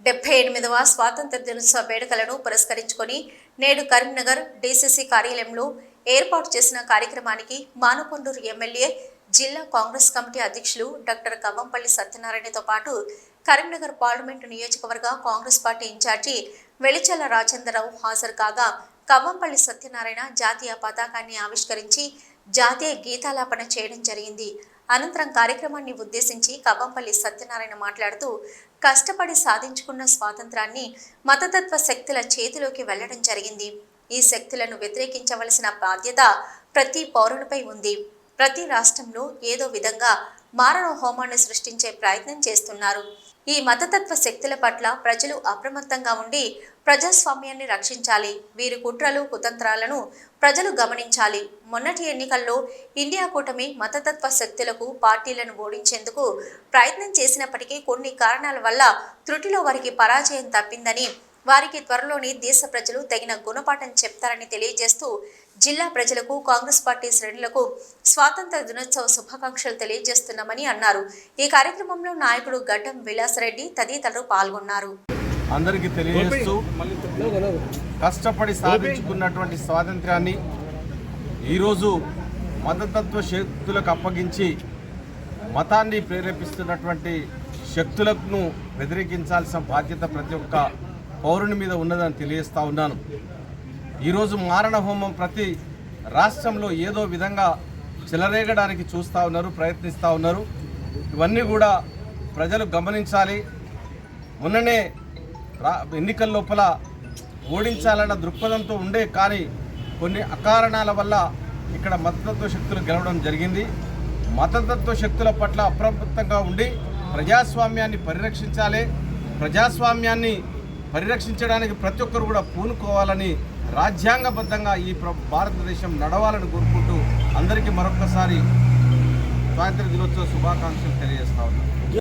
78వ స్వాతంత్ర దినోత్సవ వేడుకలను పురస్కరించుకొని నేడు కరీంనగర్ డీసీసీ కార్యాలయంలో ఏర్పాటు చేసిన కార్యక్రమానికి మానకొండూరు ఎమ్మెల్యే జిల్లా కాంగ్రెస్ కమిటీ అధ్యక్షులు డాక్టర్ కవ్వంపల్లి సత్యనారాయణతో పాటు కరీంనగర్ పార్లమెంటు నియోజకవర్గ కాంగ్రెస్ పార్టీ ఇన్ఛార్జి వెలిచల రాజేంద్రరావు హాజరు కాగా కవ్వంపల్లి సత్యనారాయణ జాతీయ పతాకాన్ని ఆవిష్కరించి జాతీయ గీతాలాపన చేయడం జరిగింది. అనంతరం కార్యక్రమాన్ని ఉద్దేశించి కవ్వంపల్లి సత్యనారాయణ మాట్లాడుతూ కష్టపడి సాధించుకున్న స్వాతంత్రాన్ని మతతత్వ శక్తుల చేతిలోకి వెళ్లడం జరిగింది. ఈ శక్తులను వ్యతిరేకించవలసిన బాధ్యత ప్రతి పౌరునిపై ఉంది. ప్రతి రాష్ట్రంలో ఏదో విధంగా మారణ హోమాన్ని సృష్టించే ప్రయత్నం చేస్తున్నారు. ఈ మతతత్వ శక్తుల పట్ల ప్రజలు అప్రమత్తంగా ఉండి ప్రజాస్వామ్యాన్ని రక్షించాలి. వీరి కుట్రలు కుతంత్రాలను ప్రజలు గమనించాలి. మొన్నటి ఎన్నికల్లో ఇండియా కూటమి మతతత్వ శక్తులకు పార్టీలను ఓడించేందుకు ప్రయత్నం చేసినప్పటికీ కొన్ని కారణాల వల్ల త్రుటిలో వారికి పరాజయం తప్పిందని, వారికి త్వరలోనే దేశ ప్రజలు తగిన గుణపాఠం చెప్తారని తెలియజేస్తూ జిల్లా ప్రజలకు కాంగ్రెస్ పార్టీ శ్రేణులకు స్వాతంత్ర దినోత్సవ శుభాకాంక్షలు తెలియజేస్తున్నామని అన్నారు. ఈ కార్యక్రమంలో నాయకుడు గడ్డం విలాసరెడ్డి తదితరులు పాల్గొన్నారు. అందరికీ తెలియజేస్తూ కష్టపడి సాధించుకున్నటువంటి స్వాతంత్రాన్ని ఈరోజు మతతత్వ శక్తులకు అప్పగించి మతాన్ని ప్రేరేపిస్తున్నటువంటి శక్తులను వ్యతిరేకించాల్సిన బాధ్యత ప్రతి ఒక్క పౌరుని మీద ఉన్నదని తెలియజేస్తూ ఉన్నాను. ఈరోజు మారణ హోమం ప్రతి రాష్ట్రంలో ఏదో విధంగా చెలరేగడానికి చూస్తూ ఉన్నారు, ప్రయత్నిస్తూ ఉన్నారు. ఇవన్నీ కూడా ప్రజలు గమనించాలి. మొన్ననే ఎన్నికల లోపల ఓడించాలన్న దృక్పథంతో ఉండే కానీ కొన్ని అకారణాల వల్ల ఇక్కడ మతతత్వ శక్తులు గెలవడం జరిగింది. మతతత్వ శక్తుల పట్ల అప్రమత్తంగా ఉండి ప్రజాస్వామ్యాన్ని పరిరక్షించాలి. ప్రజాస్వామ్యాన్ని పరిరక్షించడానికి ప్రతి ఒక్కరు కూడా పూనుకోవాలని, రాజ్యాంగబద్ధంగా ఈ భారతదేశం నడవాలని కోరుకుంటూ అందరికీ మరొకసారి స్వాతంత్ర దినోత్సవ శుభాకాంక్షలు తెలియజేస్తా ఉన్నాను.